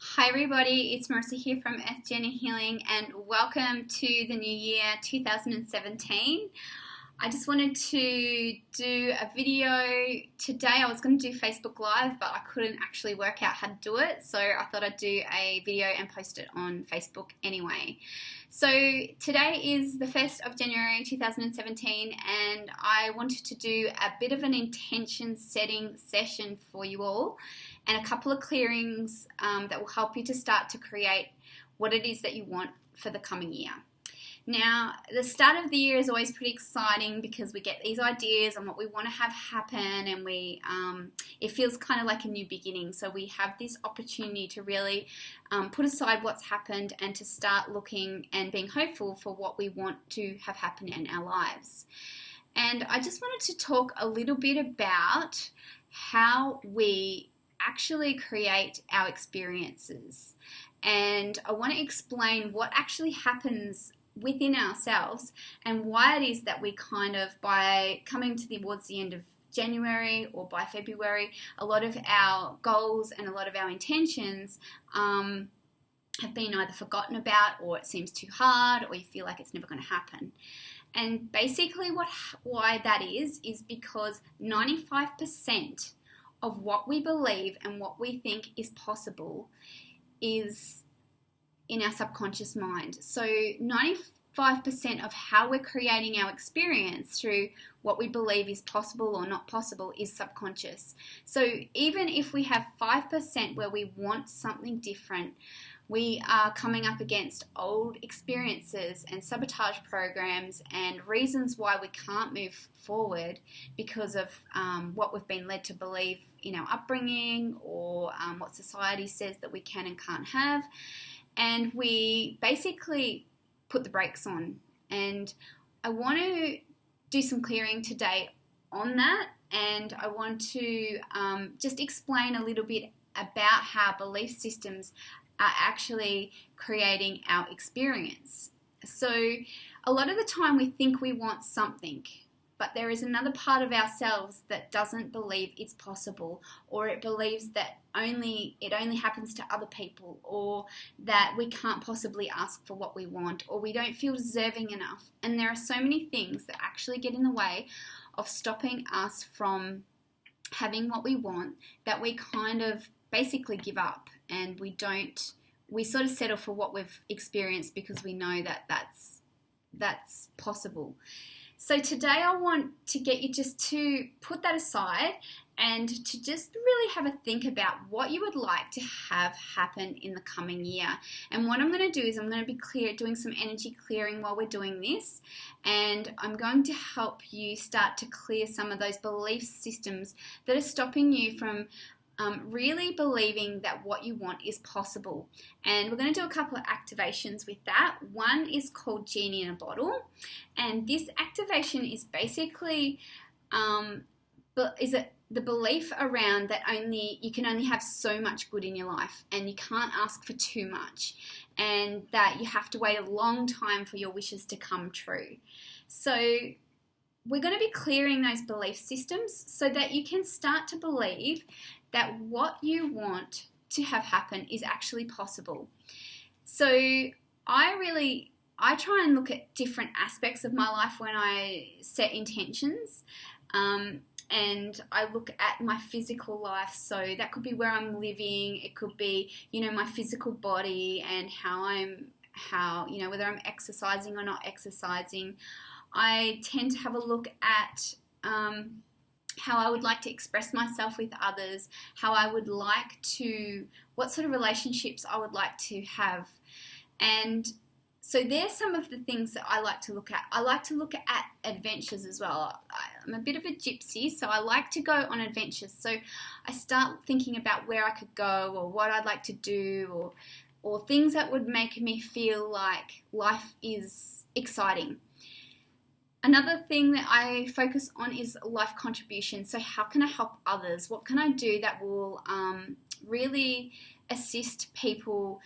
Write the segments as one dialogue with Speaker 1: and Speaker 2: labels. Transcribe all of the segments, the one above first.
Speaker 1: Hi everybody, it's Marissa here from Genie Healing and welcome to the new year 2017. I just wanted to do a video today. I was going to do Facebook Live, but I couldn't actually work out how to do it, so I thought I'd do a video and post it on Facebook anyway. So today is the 1st of January 2017 and I wanted to do a bit of an intention setting session for you all and a couple of clearings that will help you to start to create what it is that you want for the coming year. Now, the start of the year is always pretty exciting because we get these ideas on what we want to have happen, and it feels kind of like a new beginning. So we have this opportunity to really put aside what's happened and to start looking and being hopeful for what we want to have happen in our lives. And I just wanted to talk a little bit about how we actually create our experiences. And I want to explain what actually happens within ourselves and why it is that we kind of, by coming towards the end of January or by February, a lot of our goals and a lot of our intentions have been either forgotten about, or it seems too hard, or you feel like it's never going to happen. And basically why that is because 95% of what we believe and what we think is possible is in our subconscious mind. So 95% of how we're creating our experience through what we believe is possible or not possible is subconscious. So even if we have 5% where we want something different, we are coming up against old experiences and sabotage programs and reasons why we can't move forward because of what we've been led to believe in our upbringing, or what society says that we can and can't have. And we basically put the brakes on. And I want to do some clearing today on that. And I want to just explain a little bit about how belief systems are actually creating our experience. So a lot of the time we think we want something, but there is another part of ourselves that doesn't believe it's possible, or it believes that it only happens to other people, or that we can't possibly ask for what we want, or we don't feel deserving enough. And there are so many things that actually get in the way of stopping us from having what we want, that we kind of basically give up, and we sort of settle for what we've experienced because we know that that's possible. So today I want to get you just to put that aside and to just really have a think about what you would like to have happen in the coming year. And what I'm going to do is I'm going to be doing some energy clearing while we're doing this, and I'm going to help you start to clear some of those belief systems that are stopping you from really believing that what you want is possible. And we're going to do a couple of activations with that. One is called Genie in a Bottle, and this activation is basically the belief around that you can only have so much good in your life, and you can't ask for too much, and that you have to wait a long time for your wishes to come true. So we're going to be clearing those belief systems so that you can start to believe that what you want to have happen is actually possible. So I try and look at different aspects of my life when I set intentions, and I look at my physical life. So that could be where I'm living, it could be, my physical body and whether I'm exercising or not exercising. I tend to have a look at how I would like to express myself with others, what sort of relationships I would like to have. And so there's some of the things that I like to look at. I like to look at adventures as well. I'm a bit of a gypsy, so I like to go on adventures. So I start thinking about where I could go, or what I'd like to do, or things that would make me feel like life is exciting. Another thing that I focus on is life contribution. So how can I help others? What can I do that will really assist people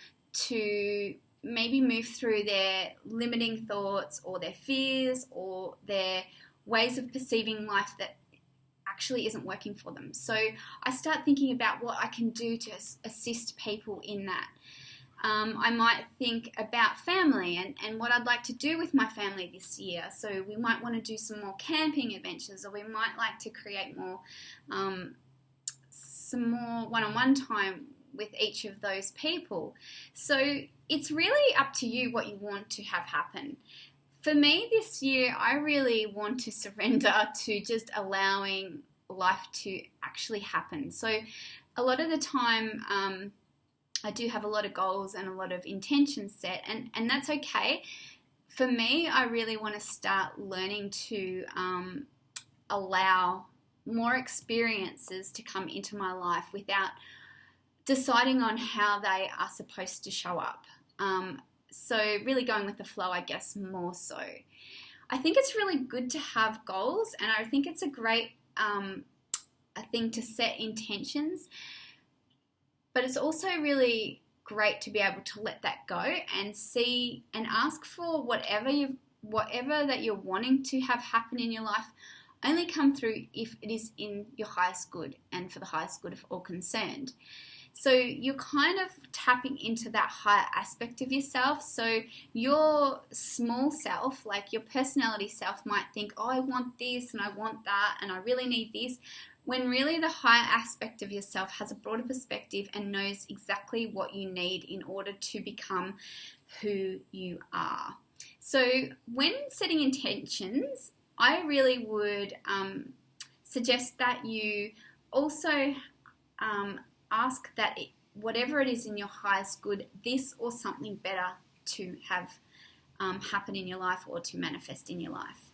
Speaker 1: to maybe move through their limiting thoughts or their fears or their ways of perceiving life that actually isn't working for them. So I start thinking about what I can do to assist people in that. I might think about family and what I'd like to do with my family this year. So we might want to do some more camping adventures, or we might like to create more, some more one-on-one time with each of those people. So it's really up to you what you want to have happen. For me this year, I really want to surrender to just allowing life to actually happen. So a lot of the time, I do have a lot of goals and a lot of intentions set, and that's okay. For me, I really want to start learning to allow more experiences to come into my life without deciding on how they are supposed to show up. So really going with the flow, I guess, more so. I think it's really good to have goals, and I think it's a great thing to set intentions. But it's also really great to be able to let that go and see and ask for whatever that you're wanting to have happen in your life only come through if it is in your highest good and for the highest good of all concerned. So you're kind of tapping into that higher aspect of yourself. So your small self, like your personality self, might think, oh, I want this and I want that and I really need this. When really the higher aspect of yourself has a broader perspective and knows exactly what you need in order to become who you are. So when setting intentions, I really would suggest that you also ask that whatever it is in your highest good, this or something better to have happen in your life or to manifest in your life.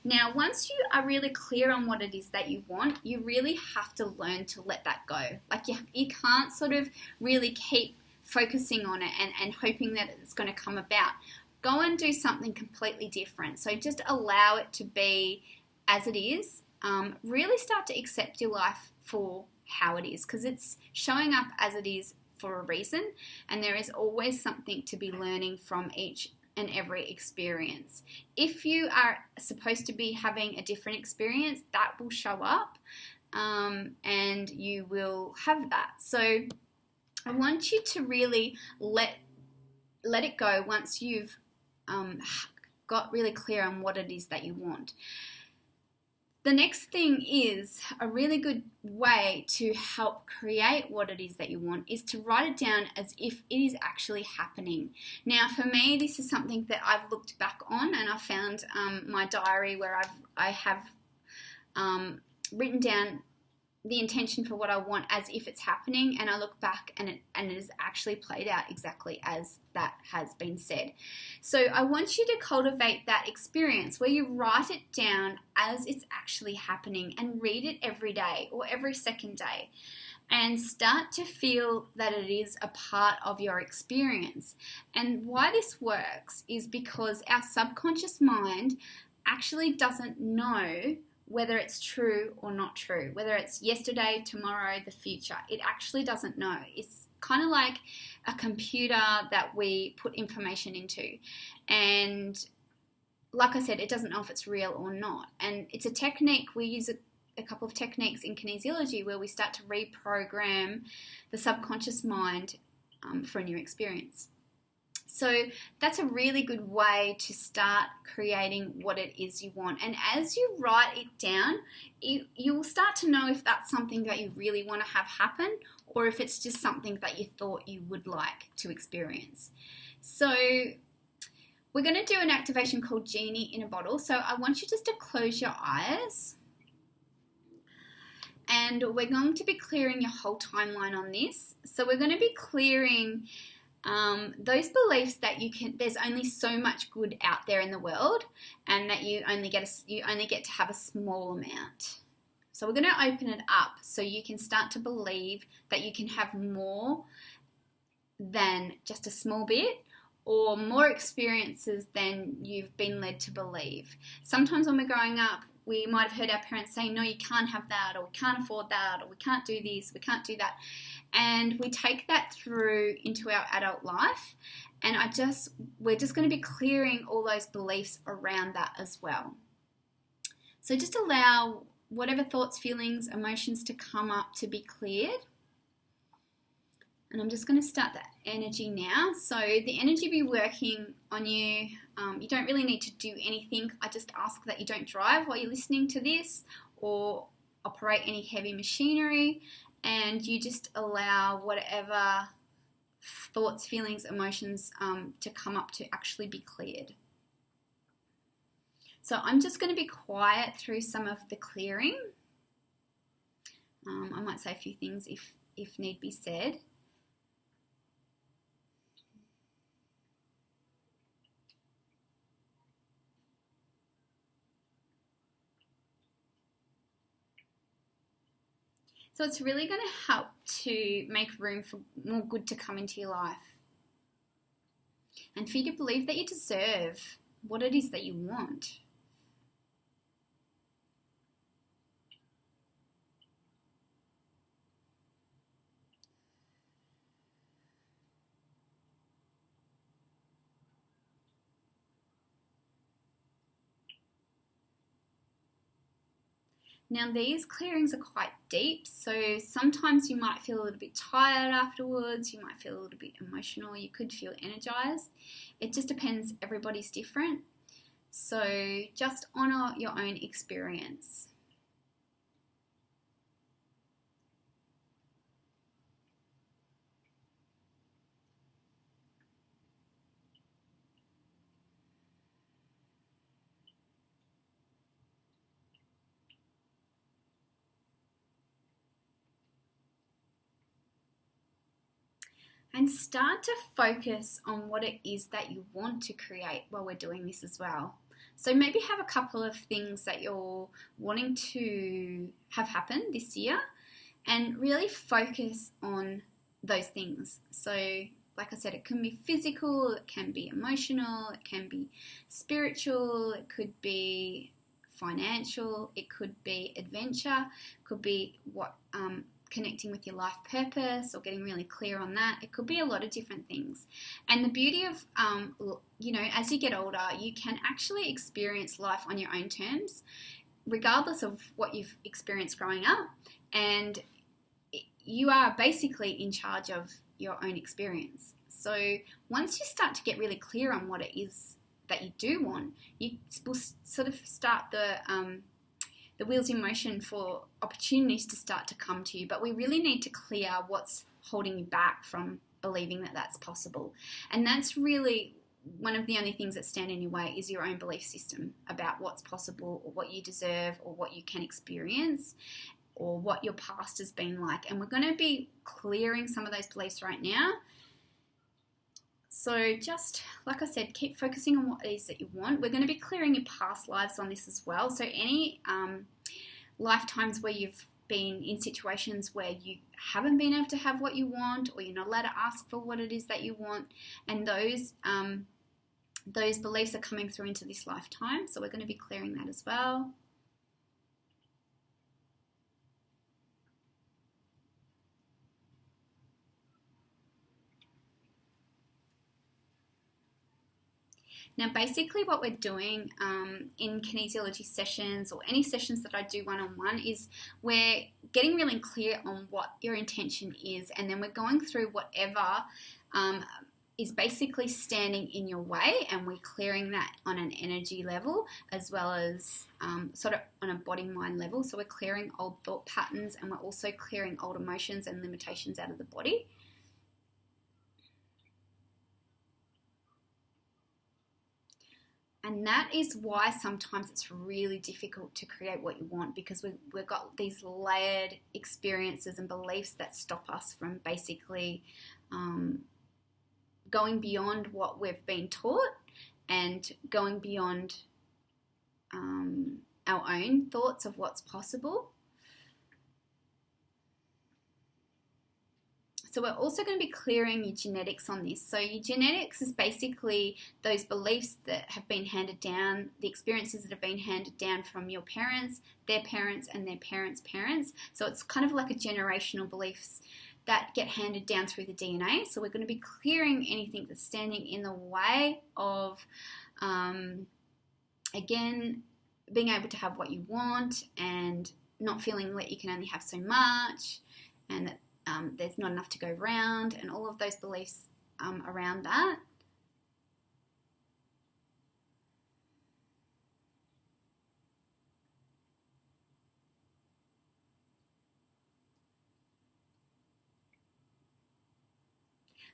Speaker 1: Now, once you are really clear on what it is that you want, you really have to learn to let that go. Like you can't sort of really keep focusing on it and hoping that it's going to come about. Go and do something completely different. So just allow it to be as it is. Really start to accept your life for how it is, because it's showing up as it is for a reason, and there is always something to be learning from each and every experience. If you are supposed to be having a different experience, that will show up and you will have that. So I want you to really let it go once you've got really clear on what it is that you want. The next thing is a really good way to help create what it is that you want is to write it down as if it is actually happening. Now, for me, this is something that I've looked back on, and I found my diary where I have written down the intention for what I want as if it's happening, and I look back and it has actually played out exactly as that has been said. So I want you to cultivate that experience where you write it down as it's actually happening and read it every day or every second day and start to feel that it is a part of your experience. And why this works is because our subconscious mind actually doesn't know whether it's true or not true, whether it's yesterday, tomorrow, the future. It actually doesn't know. It's kind of like a computer that we put information into. And like I said, it doesn't know if it's real or not. And it's a technique, we use a couple of techniques in kinesiology where we start to reprogram the subconscious mind for a new experience. So that's a really good way to start creating what it is you want. And as you write it down, you'll start to know if that's something that you really want to have happen or if it's just something that you thought you would like to experience. So we're going to do an activation called Genie in a bottle. So I want you just to close your eyes. And we're going to be clearing your whole timeline on this. So we're going to be clearing those beliefs that there's only so much good out there in the world, and that you only get to have a small amount. So we're going to open it up so you can start to believe that you can have more than just a small bit, or more experiences than you've been led to believe. Sometimes when we're growing up, we might have heard our parents say, no, you can't have that, or we can't afford that, or we can't do this, we can't do that. And we take that through into our adult life, and we're just going to be clearing all those beliefs around that as well. So just allow whatever thoughts, feelings, emotions to come up to be cleared. And I'm just going to start that energy now. So the energy will be working on you. You don't really need to do anything. I just ask that you don't drive while you're listening to this or operate any heavy machinery, and you just allow whatever thoughts, feelings, emotions to come up to actually be cleared. So I'm just going to be quiet through some of the clearing. I might say a few things if need be said. So it's really going to help to make room for more good to come into your life. And for you to believe that you deserve what it is that you want. Now these clearings are quite deep, so sometimes you might feel a little bit tired afterwards, you might feel a little bit emotional, you could feel energized. It just depends, everybody's different. So just honor your own experience. And start to focus on what it is that you want to create while we're doing this as well. So maybe have a couple of things that you're wanting to have happen this year and really focus on those things. So like I said, it can be physical, it can be emotional, it can be spiritual, it could be financial, it could be adventure, it could be connecting with your life purpose or getting really clear on that. It could be a lot of different things. And the beauty of, as you get older, you can actually experience life on your own terms, regardless of what you've experienced growing up. And you are basically in charge of your own experience. So once you start to get really clear on what it is that you do want, you will sort of start the wheels in motion for opportunities to start to come to you. But we really need to clear what's holding you back from believing that that's possible. And that's really one of the only things that stand in your way is your own belief system about what's possible or what you deserve or what you can experience or what your past has been like. And we're going to be clearing some of those beliefs right now. So just, like I said, keep focusing on what it is that you want. We're going to be clearing your past lives on this as well. So any lifetimes where you've been in situations where you haven't been able to have what you want or you're not allowed to ask for what it is that you want, and those beliefs are coming through into this lifetime. So we're going to be clearing that as well. Now, basically what we're doing in kinesiology sessions or any sessions that I do one-on-one is we're getting really clear on what your intention is, and then we're going through whatever is basically standing in your way, and we're clearing that on an energy level as well as sort of on a body-mind level. So we're clearing old thought patterns, and we're also clearing old emotions and limitations out of the body. And that is why sometimes it's really difficult to create what you want, because we've got these layered experiences and beliefs that stop us from basically going beyond what we've been taught and going beyond our own thoughts of what's possible. So we're also going to be clearing your genetics on this. So your genetics is basically those beliefs that have been handed down, the experiences that have been handed down from your parents, their parents, and their parents' parents. So it's kind of like a generational beliefs that get handed down through the DNA. So we're going to be clearing anything that's standing in the way of, again, being able to have what you want and not feeling that you can only have so much and that there's not enough to go around, and all of those beliefs around that.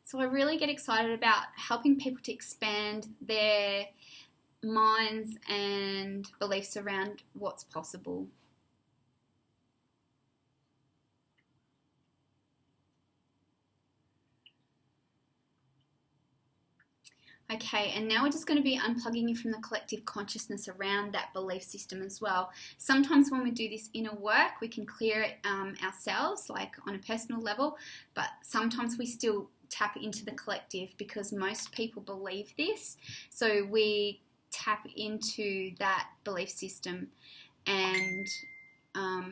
Speaker 1: So I really get excited about helping people to expand their minds and beliefs around what's possible. Okay, and now we're just going to be unplugging you from the collective consciousness around that belief system as well. Sometimes when we do this inner work, we can clear it ourselves, like on a personal level, but sometimes we still tap into the collective because most people believe this. So we tap into that belief system and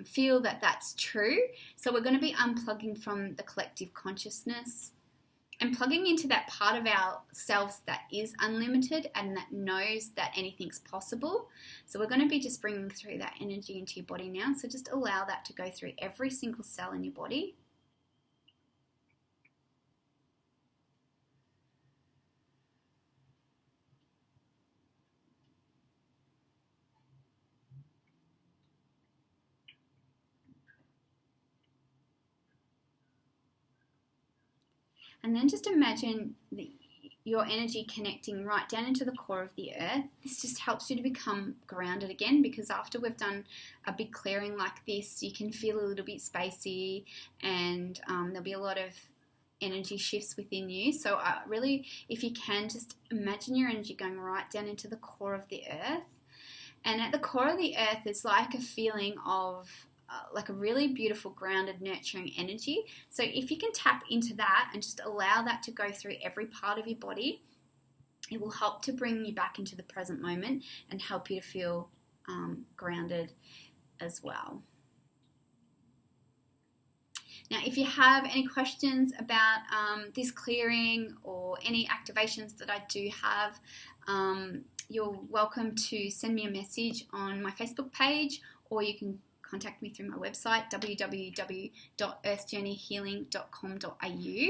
Speaker 1: feel that that's true. So we're going to be unplugging from the collective consciousness and plugging into that part of ourselves that is unlimited and that knows that anything's possible. So we're going to be just bringing through that energy into your body now. So just allow that to go through every single cell in your body. And then just imagine your energy connecting right down into the core of the earth. This just helps you to become grounded again, because after we've done a big clearing like this, you can feel a little bit spacey, and there'll be a lot of energy shifts within you. So really, if you can, just imagine your energy going right down into the core of the earth. And at the core of the earth is like a feeling of like a really beautiful, grounded, nurturing energy. So if you can tap into that and just allow that to go through every part of your body, it will help to bring you back into the present moment and help you to feel grounded as well. Now, if you have any questions about this clearing or any activations that I do have, you're welcome to send me a message on my Facebook page, or you can contact me through my website, www.earthjourneyhealing.com.au.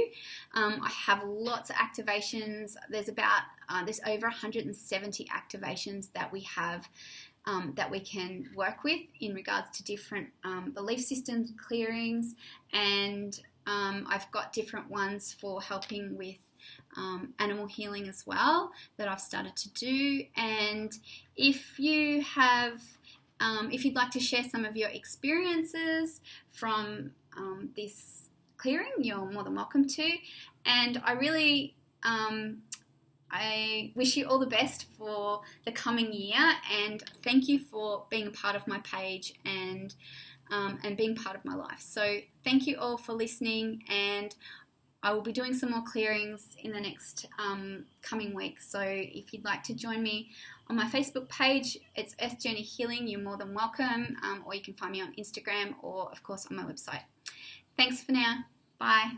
Speaker 1: I have lots of activations. There's over 170 activations that we have that we can work with in regards to different belief systems, clearings, and I've got different ones for helping with animal healing as well that I've started to do. And if you have if you'd like to share some of your experiences from this clearing, you're more than welcome to. And I really I wish you all the best for the coming year, and thank you for being a part of my page and being part of my life. So thank you all for listening, and I will be doing some more clearings in the next coming weeks. So if you'd like to join me on my Facebook page, it's Earth Journey Healing. You're more than welcome, or you can find me on Instagram or, of course, on my website. Thanks for now. Bye.